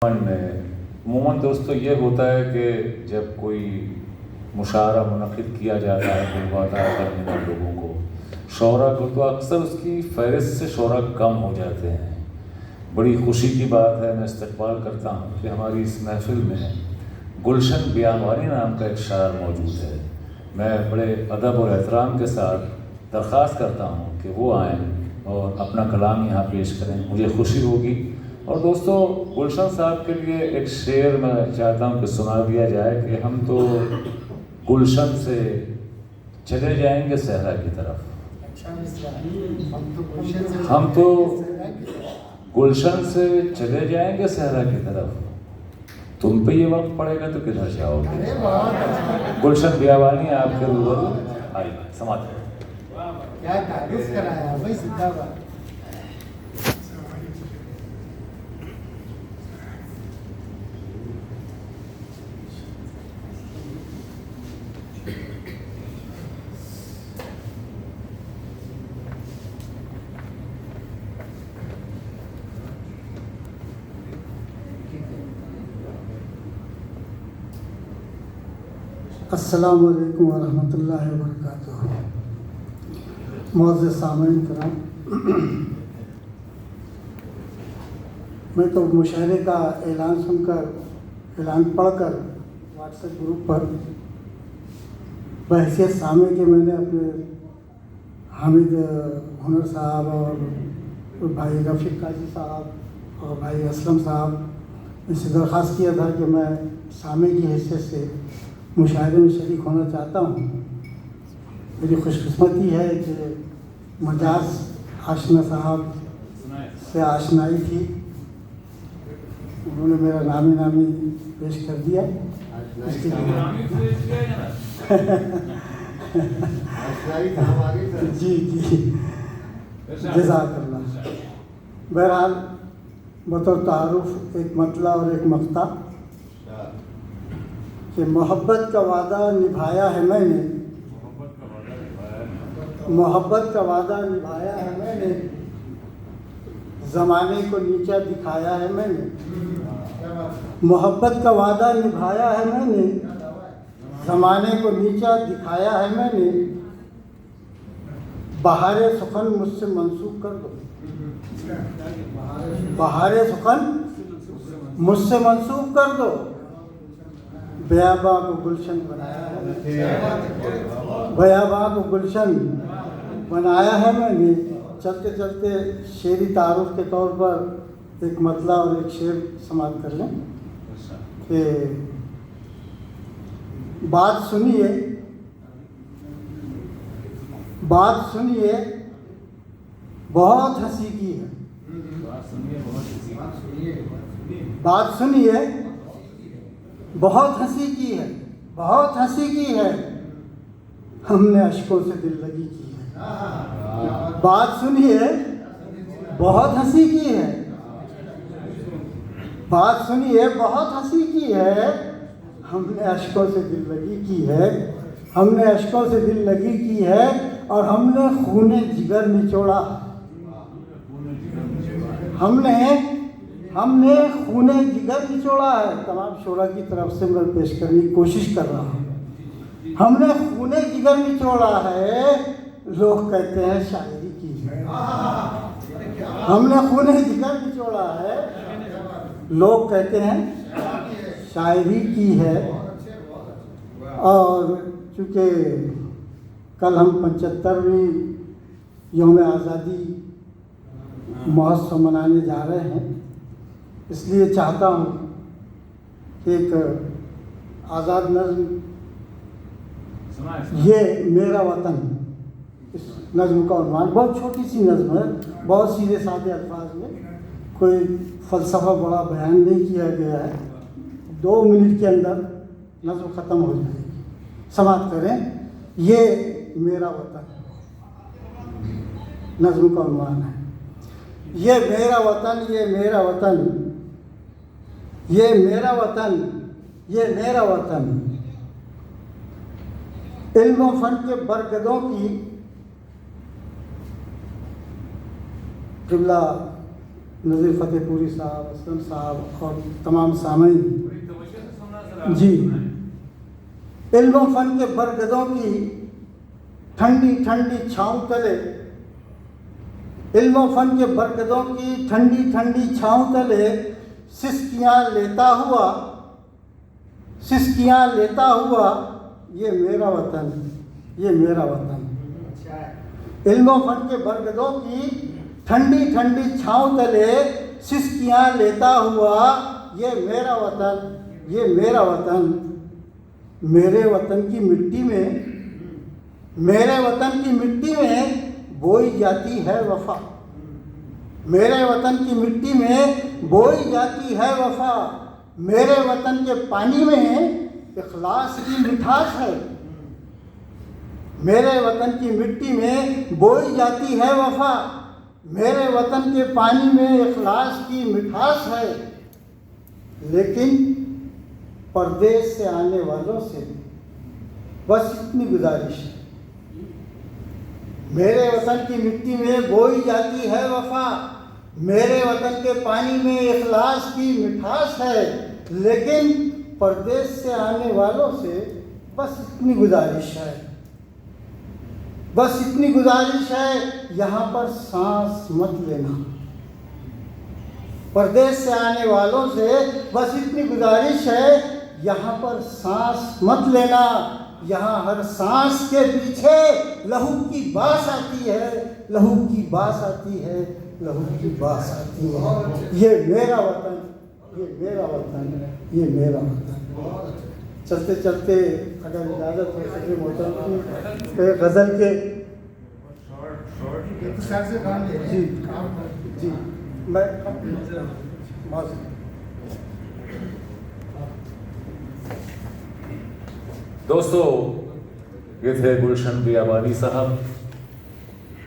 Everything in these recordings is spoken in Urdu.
عموماً دوستو یہ ہوتا ہے کہ جب کوئی مشاعرہ منعقد کیا جاتا ہے بلواتا ہے درمیان لوگوں کو شعراء کو، تو اکثر اس کی فہرست سے شعراء کم ہو جاتے ہیں۔ بڑی خوشی کی بات ہے، میں استقبال کرتا ہوں کہ ہماری اس محفل میں گلشن بیابانی نام کا ایک شاعر موجود ہے۔ میں بڑے ادب اور احترام کے ساتھ درخواست کرتا ہوں کہ وہ آئیں اور اپنا کلام یہاں پیش کریں، مجھے خوشی ہوگی۔ اور دوستو، گلشن صاحب کے لیے ایک شعر میں چاہتا ہوں کہ سنا دیا جائے کہ ہم تو گلشن سے چلے جائیں گے صحرا کی طرف، ہم تو گلشن سے چلے جائیں گے صحرا کی طرف، تم پہ یہ وقت پڑے گا تو کدھر جاؤ گے۔ گلشن بیابانی آپ کے روبرو آئیے، سماعت کریں۔ کیا تعریف کرایا بھائی، زندہ باد۔ السلام علیکم ورحمۃ اللہ وبرکاتہ۔ معزز سامعین کرام، میں تو مشاعرے کا اعلان پڑھ کر واٹس ایپ گروپ پر بحیثیت سامع کے میں نے اپنے حامد ہنر صاحب اور بھائی رفیق قاضی صاحب اور بھائی اسلم صاحب اس سے درخواست کیا تھا کہ میں سامع کی حیثیت سے مشاعرے میں شریک ہونا چاہتا ہوں۔ میری خوش قسمتی ہے کہ مجاز آشنا صاحب سے آشنائی تھی، انہوں نے میرا نامی پیش کر دیا، اس کے لیے جی جزاک اللہ۔ بہرحال بطور تعارف ایک مطلع اور ایک مقطع کہ محبت کا وعدہ نبھایا ہے میں نے، محبت کا وعدہ نبھایا ہے میں نے، زمانے کو نیچا دکھایا ہے میں نے، محبت کا وعدہ نبھایا ہے میں نے، زمانے کو نیچا دکھایا ہے میں نے، بہار سخن مجھ سے منسوخ کر دو، بہار سخن مجھ سے منسوخ کر دو، بیاباں کو گلشن بنایا ہے، بیاباں کو گلشن بنایا ہے میں نے۔ چلتے چلتے شعری تعارف کے طور پر ایک مطلع اور ایک شعر سماعت کر لیں کہ بات سنیے، بات سنیے بہت ہنسی کی ہے، بات سنیے بہت ہنسی کی ہے، بہت ہنسی کی ہے، ہم نے اشکوں سے دل لگی کی ہے، بات سنیے بہت ہنسی کی ہے، بات سنیے بہت ہنسی کی ہے، ہم نے اشکوں سے دل لگی کی ہے، ہم نے اشکوں سے دل لگی کی ہے، اور ہم نے خون جگر نچوڑا، ہم نے خون جگر نچوڑا ہے۔ تمام شعراء کی طرف سے میں پیش کرنے کی کوشش کر رہا ہوں۔ ہم نے خون جگر نچوڑا ہے، لوگ کہتے ہیں شاعری کی ہے، ہم نے خون جگر نچوڑا ہے، لوگ کہتے ہیں شاعری کی ہے۔ اور چونکہ کل ہم 75ویں یوم آزادی مہوتسو منانے جا رہے ہیں، اس لیے چاہتا ہوں کہ ایک آزاد نظم، یہ میرا وطن، اس نظم کا عنوان بہت چھوٹی سی نظم ہے، بہت سیدھے سادے الفاظ میں، کوئی فلسفہ بڑا بیان نہیں کیا گیا ہے، 2 منٹ کے اندر نظم ختم ہو جائے گی۔ سماعت کریں، یہ میرا وطن نظم کا عنوان ہے۔ یہ میرا وطن، یہ میرا وطن، یہ میرا وطن، یہ میرا وطن، علم و فن کے برگدوں کی قبلہ نذیر فتح پوری صاحب، اسلم صاحب اور تمام سامعین، جی، علم و فن کے برگدوں کی ٹھنڈی ٹھنڈی چھاؤں تلے، علم و فن کے برگدوں کی ٹھنڈی ٹھنڈی چھاؤں تلے سسکیاں لیتا ہوا یہ میرا وطن، یہ میرا وطن۔ علم و فن کے برگدوں کی ٹھنڈی ٹھنڈی چھاؤں تلے سسکیاں لیتا ہوا یہ میرا وطن، یہ میرا وطن۔ میرے وطن کی مٹی میں، میرے وطن کی مٹی میں بوئی جاتی ہے وفا، میرے وطن کی مٹی میں بوئی جاتی ہے وفا، میرے وطن کے پانی میں اخلاص کی مٹھاس ہے، میرے وطن کی مٹی میں بوئی جاتی ہے وفا، میرے وطن کے پانی میں اخلاص کی مٹھاس ہے۔ لیکن پردیس سے آنے والوں سے بس اتنی گزارش ہے، میرے وطن کی مٹی میں بوئی جاتی ہے وفا، میرے وطن کے پانی میں اخلاص کی مٹھاس ہے، لیکن پردیس سے آنے والوں سے بس اتنی گزارش ہے، بس اتنی گزارش ہے، یہاں پر سانس مت لینا۔ پردیس سے آنے والوں سے بس اتنی گزارش ہے، یہاں پر سانس مت لینا، یہاں ہر سانس کے پیچھے لہو کی باس آتی ہے، لہو کی باس آتی ہے، لہو کی باس آتی ہے۔ یہ میرا وطن، یہ میرا وطن، یہ میرا وطن۔ چلتے چلتے اگر اجازت ہو سکے محترم کی غزل کے جی جی میں دوستو، یہ تھے گلشن بیابانی صاحب۔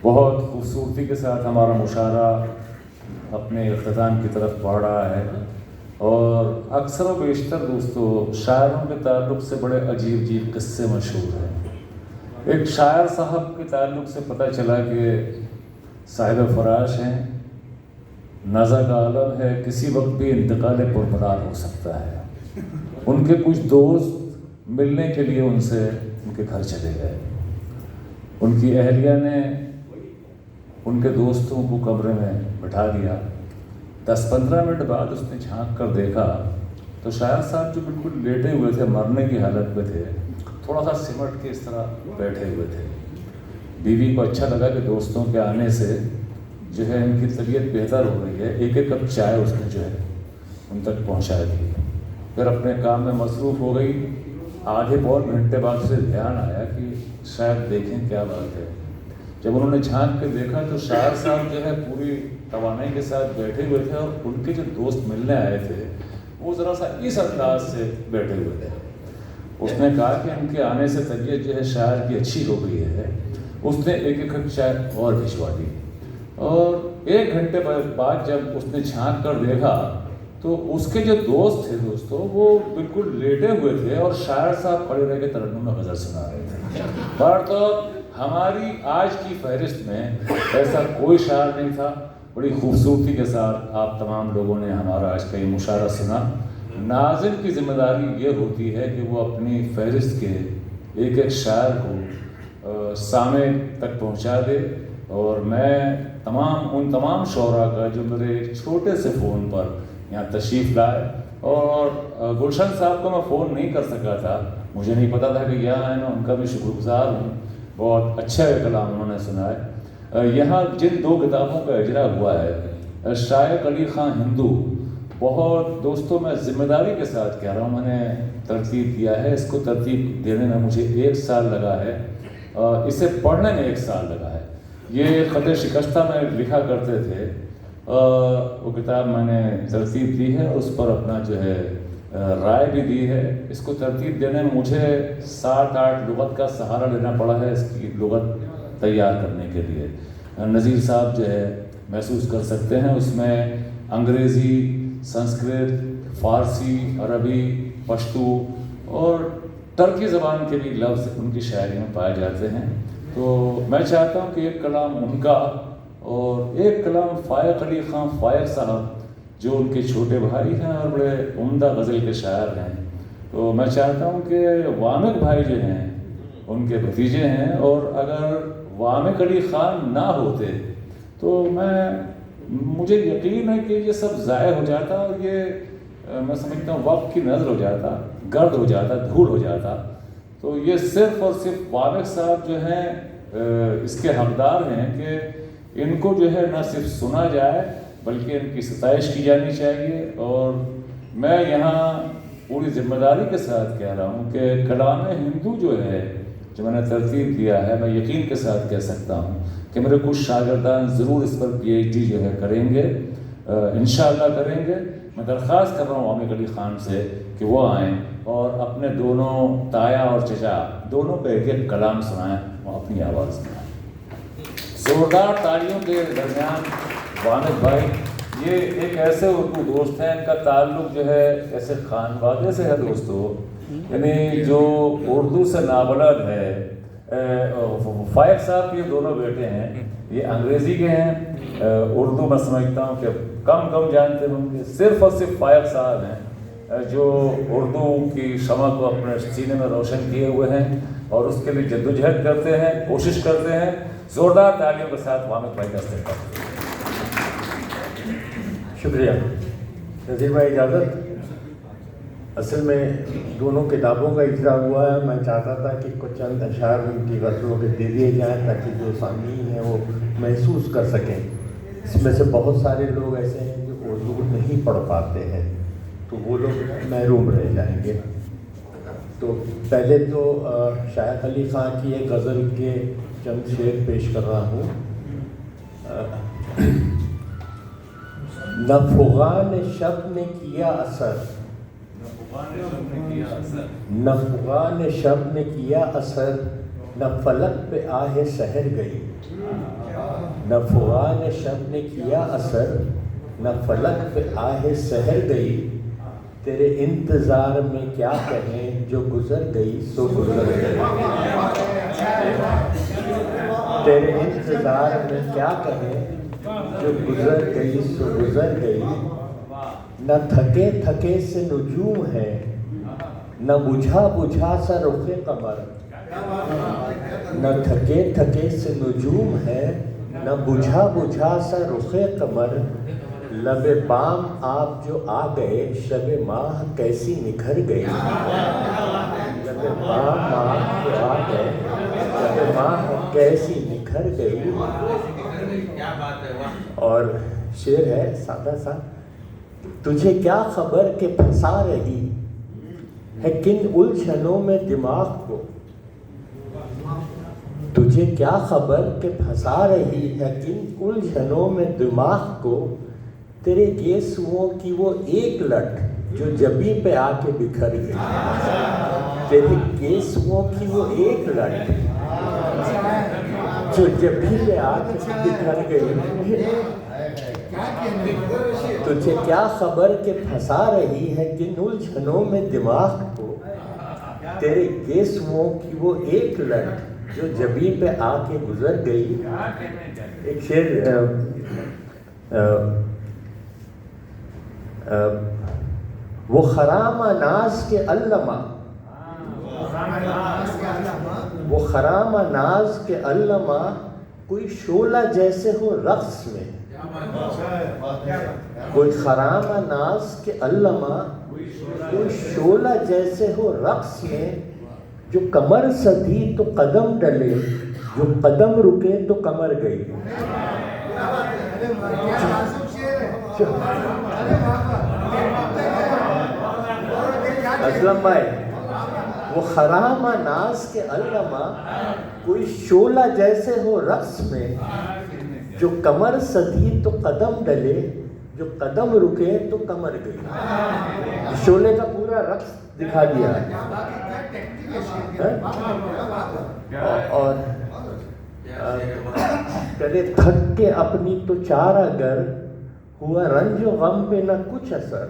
بہت خوبصورتی کے ساتھ ہمارا مشاعرہ اپنے اختتام کی طرف بڑھ رہا ہے، اور اکثر و بیشتر دوستو شاعروں کے تعلق سے بڑے عجیب عجیب قصے مشہور ہیں۔ ایک شاعر صاحب کے تعلق سے پتہ چلا کہ صاحب فراش ہیں، نزع کا عالم ہے، کسی وقت بھی انتقال پرمرار ہو سکتا ہے۔ ان کے کچھ دوست ملنے کے لیے ان سے ان کے گھر چلے گئے۔ ان کی اہلیہ نے ان کے دوستوں کو کمرے میں بٹھا دیا۔ 10-15 منٹ بعد اس نے جھانک کر دیکھا تو شاعر صاحب جو بالکل لیٹے ہوئے تھے، مرنے کی حالت میں تھے، تھوڑا سا سمٹ کے اس طرح بیٹھے ہوئے تھے۔ بیوی کو اچھا لگا کہ دوستوں کے آنے سے جو ہے ان کی طبیعت بہتر ہو رہی ہے، ایک کپ چائے اس نے جو ہے ان تک پہنچا دی۔ پھر اپنے کام میں مصروف ہو گئی۔ آدھے پون گھنٹے بعد اسے دھیان آیا کہ شاید دیکھیں کیا بات ہے۔ جب انہوں نے جھانک کے دیکھا تو شاعر صاحب جو ہے پوری توانائی کے ساتھ بیٹھے ہوئے تھے، اور ان کے جو دوست ملنے آئے تھے وہ ذرا سا اس انداز سے بیٹھے ہوئے تھے۔ اس نے کہا کہ ان کے آنے سے طبیعت جو ہے شاعر کی اچھی ہو گئی ہے۔ اس نے ایک کپ چائے اور بھجوا دی، اور 1 گھنٹے بعد جب اس نے جھانک کر دیکھا تو اس کے جو دوست تھے دوستو وہ بالکل لیٹے ہوئے تھے، اور شاعر صاحب کھڑے رہ کے ترنم میں غزل سنا رہے تھے۔ پر تو ہماری آج کی فہرست میں ایسا کوئی شاعر نہیں تھا۔ بڑی خوبصورتی کے ساتھ آپ تمام لوگوں نے ہمارا آج کا یہ مشاعرہ سنا۔ ناظم کی ذمہ داری یہ ہوتی ہے کہ وہ اپنی فہرست کے ایک ایک شاعر کو سامع تک پہنچا دے، اور میں ان تمام شعراء کا جو میرے ایک چھوٹے سے فون پر یہاں تشریف لائے، اور گلشن صاحب کو میں فون نہیں کر سکا تھا، مجھے نہیں پتا تھا کہ یہاں آئے، میں ان کا بھی شکر گزار ہوں۔ بہت اچھا کلام انہوں نے سنائے۔ یہاں جن 2 کتابوں کا اجرا ہوا ہے، شائق علی خان ہندو، بہت دوستوں میں ذمہ داری کے ساتھ کہہ رہا ہوں، میں نے ترتیب دیا ہے۔ اس کو ترتیب دینے میں مجھے 1 سال لگا ہے، اسے پڑھنے میں 1 سال لگا ہے۔ یہ خط شکستہ میں لکھا کرتے تھے، وہ کتاب میں نے ترتیب دی ہے، اور اس پر اپنا جو ہے رائے بھی دی ہے۔ اس کو ترتیب دینے میں مجھے 7-8 لغت کا سہارا لینا پڑا ہے اس کی لغت تیار کرنے کے لیے۔ نذیر صاحب جو ہے محسوس کر سکتے ہیں، اس میں انگریزی، سنسکرت، فارسی، عربی، پشتو اور ترکی زبان کے بھی لفظ ان کی شاعری میں پائے جاتے ہیں۔ تو میں چاہتا ہوں کہ ایک کلام ان کا اور ایک کلام فائق علی خان فائق صاحب جو ان کے چھوٹے بھائی ہیں اور بڑے عمدہ غزل کے شاعر ہیں. تو میں چاہتا ہوں کہ وامق بھائی جو ہیں ان کے بھتیجے ہیں، اور اگر وامق علی خان نہ ہوتے تو مجھے یقین ہے کہ یہ سب ضائع ہو جاتا، اور یہ میں سمجھتا ہوں وقت کی نظر ہو جاتا، گرد ہو جاتا، دھول ہو جاتا. تو یہ صرف اور صرف وامق صاحب جو ہیں اس کے حقدار ہیں کہ ان کو جو ہے نہ صرف سنا جائے بلکہ ان کی ستائش کی جانی چاہیے. اور میں یہاں پوری ذمہ داری کے ساتھ کہہ رہا ہوں کہ کلام ہندو جو ہے جو میں نے ترتیب دیا ہے، میں یقین کے ساتھ کہہ سکتا ہوں کہ میرے کچھ شاگردان ضرور اس پر پی ایچ ڈی جو ہے کریں گے، انشاءاللہ کریں گے. میں درخواست کر رہا ہوں وامق علی خان سے کہ وہ آئیں اور اپنے دونوں تایا اور چچا دونوں پہ ایک ایک کلام سنائیں، وہ اپنی آواز میں. زوردار تالیوں کے درمیان وامق بھائی یہ ایک ایسے اردو دوست ہیں، ان کا تعلق جو ہے ایسے خانوادے سے ہے دوستو، یعنی جو اردو سے نابلد ہے. فائق صاحب کے دونوں بیٹے ہیں، یہ انگریزی کے ہیں، اردو میں سمجھتا ہوں کہ کم جانتے ہوں گے. صرف اور صرف فائق صاحب ہیں جو اردو کی شمع کو اپنے سینے میں روشن کیے ہوئے ہیں اور اس کے لیے جدوجہد کرتے ہیں، کوشش کرتے ہیں. زوردار تالیوں کے ساتھ وامق بھائی کا استقبال. شکریہ نذیر بھائی. اجازت، اصل میں دونوں کتابوں کا اجرا ہوا ہے. میں چاہتا تھا کہ کچھ چند اشعار ان کی غزلوں کے دے دیے جائیں تاکہ جو سامعین ہیں وہ محسوس کر سکیں. اس میں سے بہت سارے لوگ ایسے ہیں جو اردو نہیں پڑھ پاتے ہیں، تو وہ لوگ محروم رہ جائیں گے. تو پہلے تو شائق علی خان کی ایک غزل کے چند شعر پیش کر رہا ہوں. نہ فغان شب نے کیا اثر، نہ فغان شب نے کیا اثر، نہ فلک پہ آہ سحر گئی. نہ فغان شب نے کیا اثر، نہ فلک پہ آہ سحر گئی. تیرے انتظار میں کیا کہیں، جو گزر گئی سو گزر گئی. تیرے انتظار میں کیا کہیں، جو گزر گئی سو گزر گئی. نہ تھکے تھکے سے نجوم ہے، نہ بجھا بجھا سا رخ قمر. نہ تھکے تھکے سے نجوم ہے، نہ بجھا بجھا سا رخ قمر. لب بام آپ جو آ گئے، شب ماہ کیسی نکھر گئی. لب بام آپ جو آ گئے، شب ماہ کیسی نکھر گئی. اور شعر ہے سادہ سا. تجھے کیا خبر کہ پھنسا رہی ہے کن الجھنوں میں دماغ کو. تجھے کیا خبر کہ پھنسا رہی ہے کن الجھنوں میں دماغ کو. تیرے گیسوؤں کی وہ ایک لٹ جو جبیں پہ آ کے بکھر گئی. تیرے گیسوؤں کی وہ ایک لٹ جو جبیں پہ آ کے بکھر گئی. تجھے کیا خبر کہ پھنسا رہی ہے کن الجھنوں میں دماغ کو. تیرے گیسوؤں کی وہ ایک لٹ جو جبیں پہ آ کے گزر گئی. ایک شعر وہ خرام ناز کے علمہ، وہ خرام ناز کے علمہ، کوئی شعلہ جیسے ہو رقص میں. کوئی خرام ناز کے علمہ، کوئی شعلہ جیسے ہو رقص میں. جو کمر سدھی تو قدم ڈلے، جو قدم رکے تو کمر گئی. اسلم بھائی، وہ خرام ناز کے علمہ، کوئی شعلہ جیسے ہو رقص میں. جو کمر سدھی تو قدم ڈلے، جو قدم رکے تو کمر گئی. شعلے کا پورا رقص دکھا دیا ہے. اور کرے تھک کے اپنی تو چارہ گر، ہوا رنج و غم پہ نہ کچھ اثر.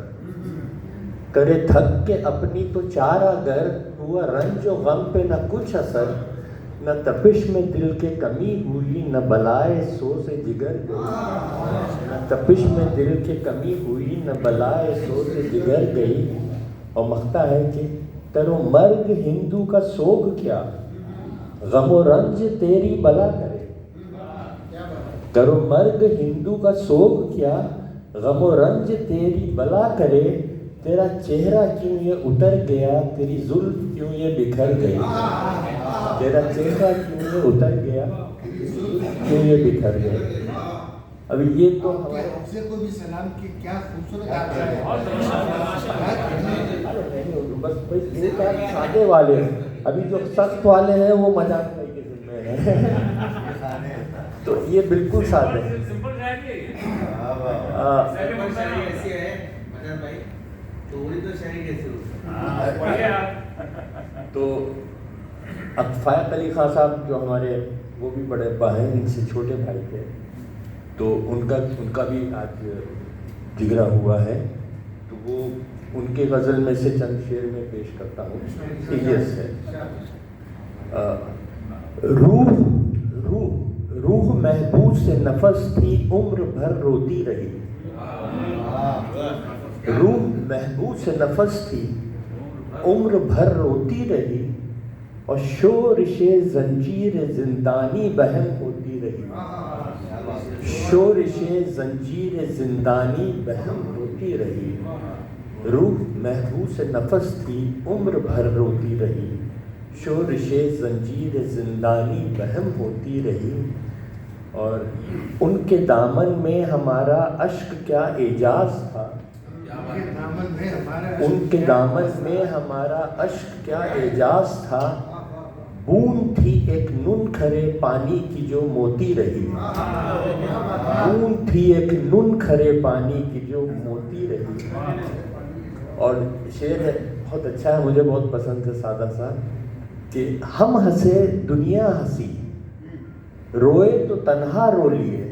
کرے تھک کے اپنی تو چارہ گر، ہوا رنج و غم پہ نہ کچھ اثر. نہ تپش میں دل کے کمی ہوئی، نہ بلائے سوز جگر گئی، نہ تپش میں دل کے کمی ہوئی، نہ بلائے سوز جگر گئی. اور مختا ہے کہ تر و مرگ ہندو کا سوگ کیا، غم و رنج تیری بلا کرے. تر و مرگ ہندو کا سوگ کیا، غم و رنج تیری بلا کرے. تیرا چہرہ کیوں یہ اتر گیا، تیری زلف کیوں یہ بکھر گئی. تیرا چہرہ کیوں یہ اتر گیا، کیوں یہ بکھر گئے. اب یہ تو ہمارے کو بھی سلام کی کیا خوبصورت آپ ہے. بس یہ بات سادے والے ہیں، ابھی جو سخت والے ہیں وہ مذاق بھائی کے ذمہ ہیں. تو یہ بالکل سادے ہیں. تو اب فائق علی خان صاحب جو ہمارے وہ بھی بڑے ابا ہیں، ان سے چھوٹے بھائی تھے، تو ان کا بھی آج جگرا ہوا ہے. تو وہ ان کے غزل میں سے چند شعر میں پیش کرتا ہوں. سیریس ہے. روح محبوب سے نفس تھی، عمر بھر روتی رہی. روح محبوب سے نفس تھی، عمر بھر روتی رہی. اور شورش زنجیر زندانی بہم ہوتی رہی. شورش زنجیر زندانی بہم ہوتی رہی. روح محبوب سے نفس تھی، عمر بھر روتی رہی. شورش زنجیر زندانی بہم ہوتی رہی. اور ان کے دامن میں ہمارا اشک کیا اعجاز تھا. ان کے دامن میں ہمارا اشک کیا اعجاز تھا. بوند تھی ایک نن کھرے پانی کی جو موتی رہی. بوند تھی ایک نن کھرے پانی کی جو موتی رہی. اور شعر ہے بہت اچھا ہے، مجھے بہت پسند ہے، سادہ سا، کہ ہم ہنسے دنیا ہنسی، روئے تو تنہا رو لیے.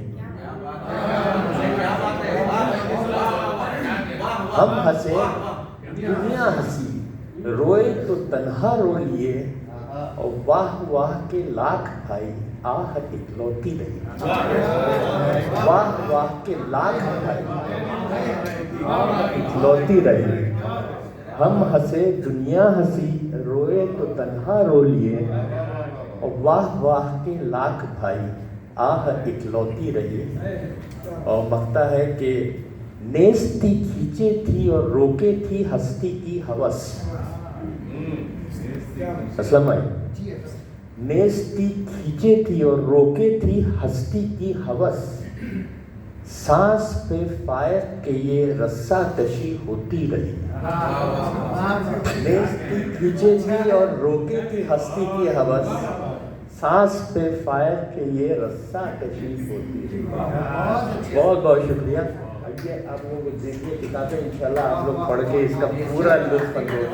ہم ہنسے دنیا ہنسی، روئے تو تنہا رو لیے. اور واہ واہ کے لاکھ بھائی، آہ اکلوتی رہی. واہ واہ کے لاکھ بھائی، آہ اکلوتی رہی. ہم ہنسے دنیا ہنسی، روئے تو تنہا رو لیے. اور واہ واہ کے لاکھ بھائی، آہ اکلوتی رہی. اور مختا ہے کہ نیستی کھینچے تھی اور روکے تھی ہستی کی ہوس. اسلم بھائی، نیستی کھینچے تھی اور روکے تھی ہستی کی ہوس. سانس پہ فائق کے یہ رسہ کشی ہوتی رہی. نیستی کھینچے تھی اور روکے تھی ہستی کی ہوس. سانس پہ فائق کے یہ رسہ کشی ہوتی رہی. بہت بہت شکریہ. آئیے آپ لوگ دیکھیے کتابیں، انشاءاللہ آپ لوگ پڑھ کے اس کا پورا لطف اندوز.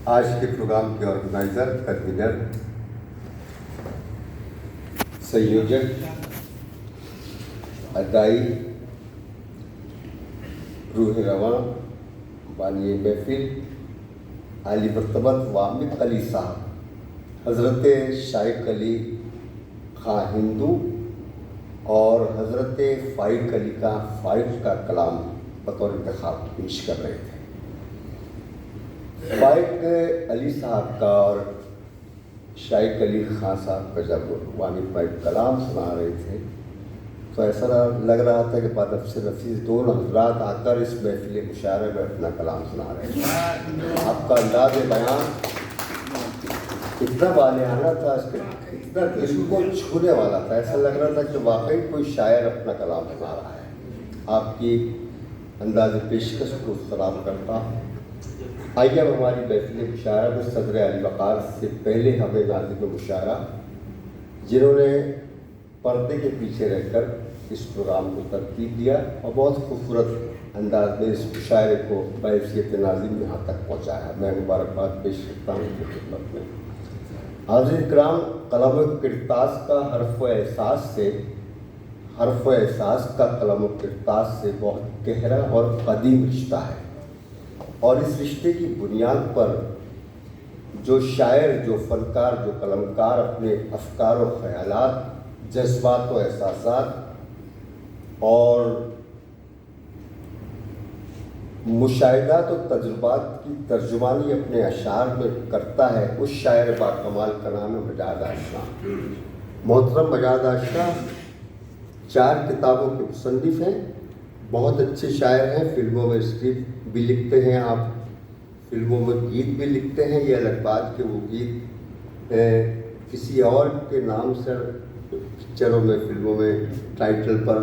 آج کے پروگرام کے آرگنائزر، کنوینر، سنیوجک، ادائی، روح رواں، بانی محفل، عالی مرتبت وامد علی صاحب، حضرت شائق علی خان ہندو اور حضرت فائق علی کا فائق کا کلام بطور انتخاب پیش کر رہے تھے. فائق علی صاحب کا اور شائق علی خان صاحب کا جب وامد بھائی کلام سنا رہے تھے تو ایسا لگ رہا تھا کہ بادف سے نفیس دونوں حضرات آ کر اس محفل مشاعرے میں اپنا کلام سنا رہے تھے. آپ کا انداز بیان اتنا بالغانہ تھا، اتنا دل کو چھونے والا تھا، ایسا لگ رہا تھا کہ واقعی کوئی شاعر اپنا کلام سنا رہا ہے. آپ کی انداز پیشکش کو سلام کرتا ہوں. آئیے اب ہماری محفل مشاعرہ میں صدر علی وقار سے پہلے ہمیں ناظم مشاعرہ جنہوں نے پردے کے پیچھے رہ کر اس پروگرام کو ترتیب دیا اور بہت خوبصورت انداز میں اس مشاعرے کو بحیثیت ناظم یہاں تک پہنچایا. میں مبارکباد پیش کرتا ہوں کی خدمت میں. حاضرین کرام، قلم کرتاس کا حرف و احساس سے حرف و احساس کا قلم و کرتاس سے بہت گہرا اور قدیم رشتہ ہے، اور اس رشتے کی بنیاد پر جو شاعر، جو فنکار، جو قلمکار اپنے افکار و خیالات، جذبات و احساسات اور مشاہدات و تجربات کی ترجمانی اپنے اشعار میں کرتا ہے، اس شاعر با کمال کا نام ہے مجاہد آشنا۔ محترم مجاہد آشنا 4 کتابوں کے مصنف ہیں، بہت اچھے شاعر ہیں، فلموں میں اسکرپٹ بھی لکھتے ہیں، آپ فلموں میں گیت بھی لکھتے ہیں۔ یہ الگ بات کہ وہ گیت کسی اور کے نام سے پکچروں میں، فلموں میں ٹائٹل پر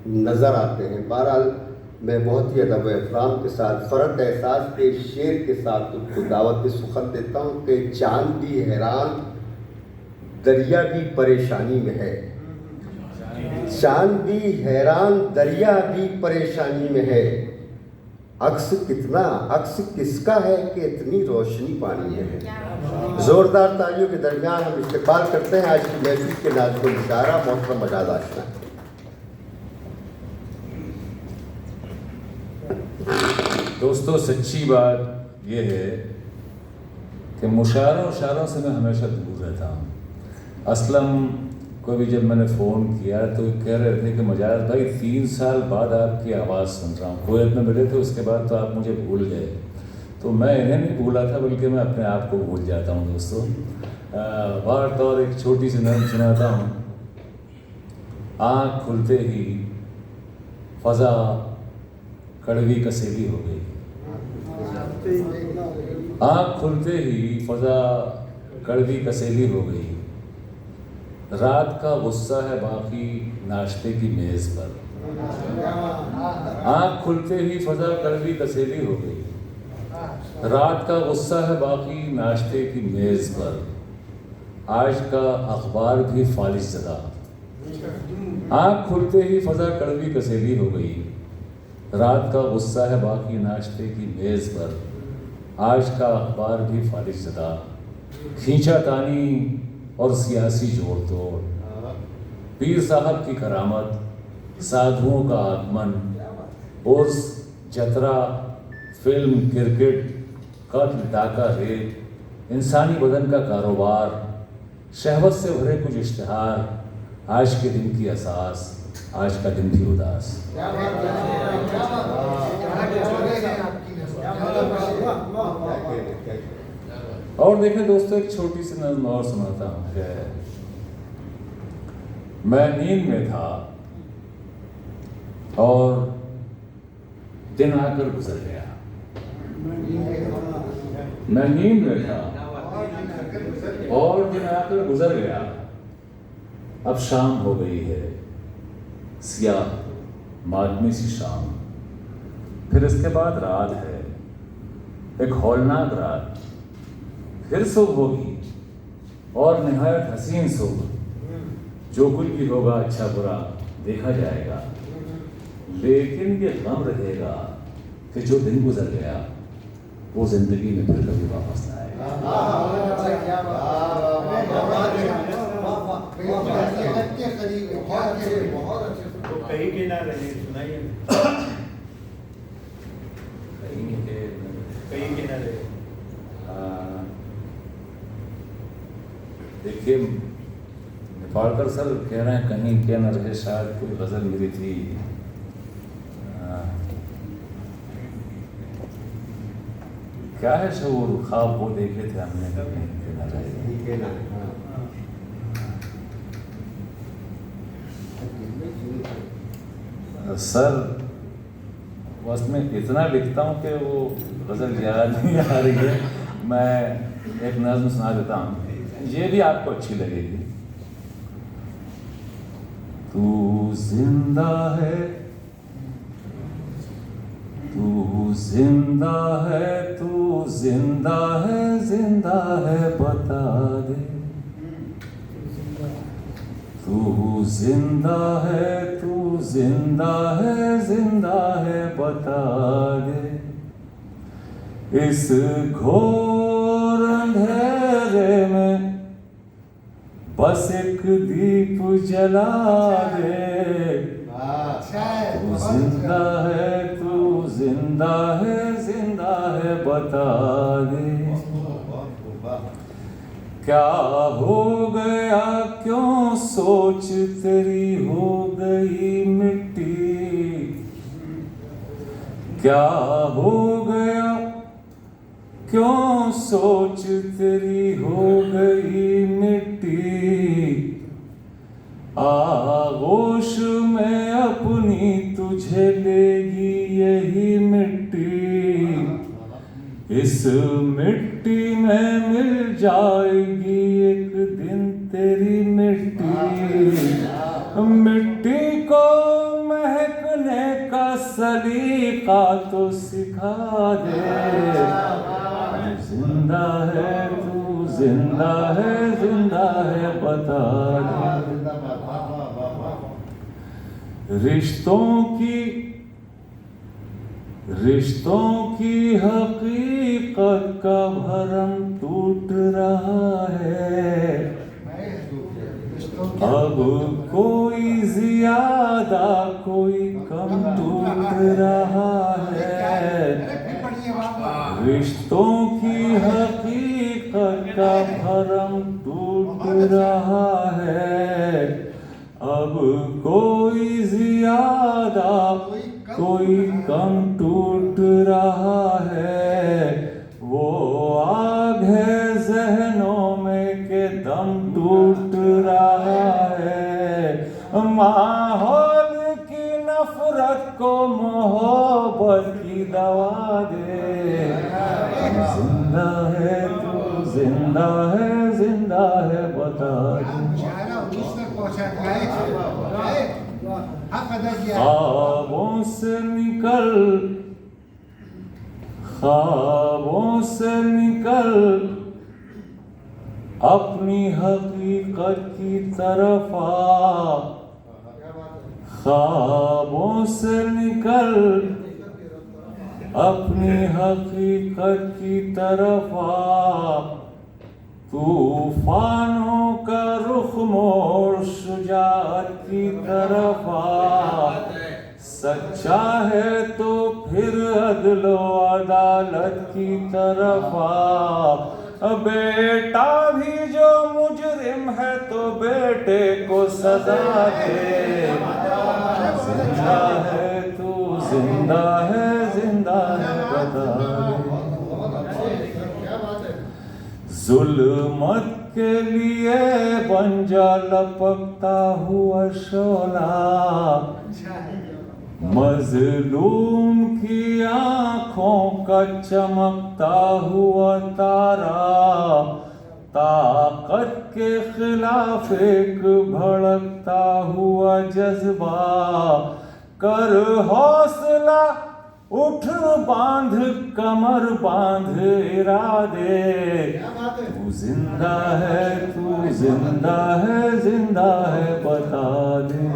نظر آتے ہیں۔ بہرحال میں بہت ہی ادب و احترام کے ساتھ فرد احساس کے شعر کے ساتھ ان کو دعوت سخن دیتا ہوں کہ چاند بھی حیران دریا بھی پریشانی میں ہے، چاند بھی حیران دریا بھی پریشانی میں ہے، عکس کس کا ہے کہ اتنی روشنی پانی ہے۔ زوردار تالیوں کے درمیان ہم استقبال کرتے ہیں آج کی محفل کے ناظم الاشارہ محترم مجاہد آشنا۔ دوستو، سچی بات یہ ہے کہ مشاعروں سے میں ہمیشہ دور رہتا ہوں۔ اسلم کو بھی جب میں نے فون کیا تو کہہ رہے تھے کہ مجاہد بھائی 3 سال بعد آپ کی آواز سن رہا ہوں، کویت میں ملے تھے، اس کے بعد تو آپ مجھے بھول گئے۔ تو میں انہیں نہیں بھولا تھا بلکہ میں اپنے آپ کو بھول جاتا ہوں۔ دوستو، بار طور ایک چھوٹی سی نظم سناتا ہوں۔ آنکھ کھلتے ہی فضا کڑوی کسیلی ہو گئی، آنکھ کھلتے ہی فضا کڑوی کسیلی ہو گئی، رات کا غصہ ہے باقی ناشتے کی میز پر، آنکھ کھلتے ہی فضا کڑوی کسیلی ہو گئی، رات کا غصہ ہے باقی ناشتے کی میز پر، آج کا اخبار بھی فالش زدہ، آنکھ کھلتے ہی فضا کڑوی کسیلی ہو گئی، رات کا غصہ ہے باقی ناشتے کی میز پر، آج کا اخبار بھی فالش زدہ، کھینچا تانی اور سیاسی جوڑ توڑ، پیر صاحب کی کرامت، سادھوؤں کا آگمن، عرس، جترا، فلم، کرکٹ، قتل، ڈاکہ، ریپ، انسانی بدن کا کاروبار، شہوت سے بھرے کچھ اشتہار، آج کے دن کی اساس، آج کا دن بھی اداس۔ اور دیکھیں دوستو، ایک چھوٹی سی نظم اور سناتا ہوں کہ میں نیند میں تھا اور دن آ کر گزر گیا، میں نیند میں تھا اور دن آ کر گزر گیا، اب شام ہو گئی ہے، سیاہ ماتمی سی شام، پھر اس کے بعد رات ہے، ایک ہولناک رات، پھر صبح ہوگی اور نہایت حسین صبح، جو کچھ بھی ہوگا اچھا برا دیکھا جائے گا، لیکن یہ غم رہے گا کہ جو دن گزر گیا وہ زندگی میں پھر کبھی واپس نہ آئے گا۔ کہیں کے نہ رہے، سنائیے کہیں کے نہ رہے۔ دیکھیے، نپالکر سر کہہ رہے ہیں کہیں کیا نہ رہے، شاید کوئی غزل میری تھی، کیا ہے شعور، خواب وہ دیکھے تھے ہم نے کہیں کیا نہ رہے۔ سر بس میں اتنا لکھتا ہوں کہ وہ غزل یاد نہیں آ رہی ہے، میں ایک نظم سنا دیتا ہوں، یہ بھی آپ کو اچھی لگے گی۔ تو زندہ ہے، تو زندہ ہے، تو زندہ ہے، زندہ ہے بتا دے، تو زندہ ہے، تو زندہ ہے، زندہ ہے بتا دے، اس گھور اندھیرے میں بس ایک دیپ جلا دے، اچھا ہے، تو بہت زندہ اچھا۔ ہے، تو زندہ ہے، زندہ ہے، بتا دے کیا ہو گیا، کیوں سوچ تیری ہو گئی مٹی، کیا ہو گیا، کیوں سوچ تیری ہو گئی مٹی، آغوش میں اپنی تجھے لے گی یہی مٹی، اس مٹی میں مل جائے گی ایک دن تیری مٹی، مٹی کو مہکنے کا سلیقہ تو سکھا دے، تو زندہ ہے، تو زندہ ہے، زندہ ہے، بتا دے رشتوں کی حقیقت کا بھرم ٹوٹ رہا ہے، اب کوئی زیادہ کوئی کم ٹوٹ رہا ہے، رشتوں کی حقیقت کا بھرم ٹوٹ رہا ہے، اب کوئی زیادہ کوئی کم ٹوٹ رہا ہے، وہ آگ ہے ذہنوں میں کہ دم ٹوٹ رہا ہے، ماحول کی نفرت کو محبت کی دوا دے، زندہ ہے، تو زندہ ہے، زندہ ہے، بتا دے مشاعرہ 19 تک پہنچا دیا ہے، حق ادا کیا ہے۔ خوابوں سے نکل اپنی حقیقت کی طرف آ، خوابوں سے نکل اپنی حقیقت کی طرف آ، طوفانوں کا رخ موڑ شجاعت کی طرف آ، سچا ہے تو پھر عدل و عدالت کی طرف آ، بیٹا بھی جو مجرم ہے تو بیٹے کو سزا دے، زندہ ہے، تو زندہ ہے، زندہ ہے، بتا دے ظلمت کے لیے بن جا لپکتا ہوا شعلہ، مظلوم کی آنکھوں کا چمکتا ہوا تارا، طاقت کے خلاف ایک بھڑکتا ہوا جذبہ، کر حوصلہ اٹھ باندھ کمر باندھ ارادے، تو زندہ ہے، تو زندہ ہے، زندہ ہے، بتا دے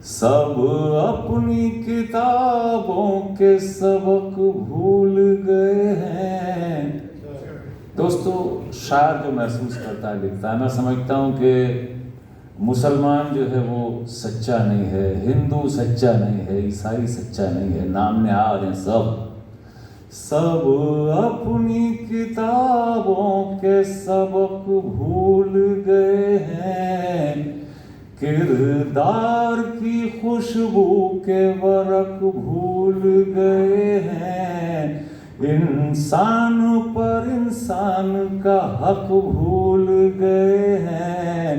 سب اپنی کتابوں کے سبق بھول گئے ہیں۔ دوستو، شاعر جو محسوس کرتا ہے لکھتا ہے، میں سمجھتا ہوں کہ مسلمان جو ہے وہ سچا نہیں ہے، ہندو سچا نہیں ہے، عیسائی سچا نہیں ہے، نام نہاد ہیں سب اپنی کتابوں کے سبق بھول گئے ہیں، کردار کی خوشبو کے ورق بھول گئے ہیں، انسان پر انسان کا حق بھول گئے ہیں،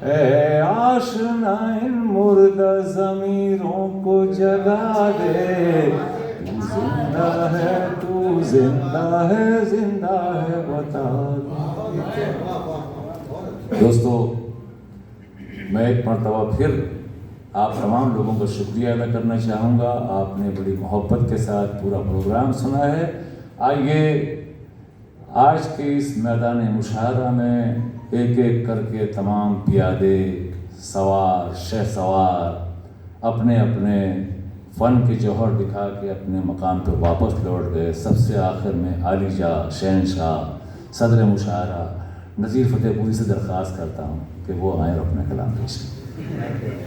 اے آشنا ان مردہ ضمیروں کو جگا دے، تو زندہ ہے، تو زندہ ہے، زندہ ہے، بتا دے دوستو، میں ایک مرتبہ پھر آپ تمام لوگوں کا شکریہ ادا کرنا چاہوں گا، آپ نے بڑی محبت کے ساتھ پورا پروگرام سنا ہے۔ آئیے آج کے اس میدان مشاعرہ میں ایک ایک کر کے تمام پیادے، سوار، شہ سوار اپنے اپنے فن کے جوہر دکھا کے اپنے مقام پہ واپس لوٹ گئے۔ سب سے آخر میں عالی جاں شہنشاہ صدر مشاعرہ نذیر فتح پوری سے درخواست کرتا ہوں کہ وہ آئیں اور اپنا کلام پیش کریں.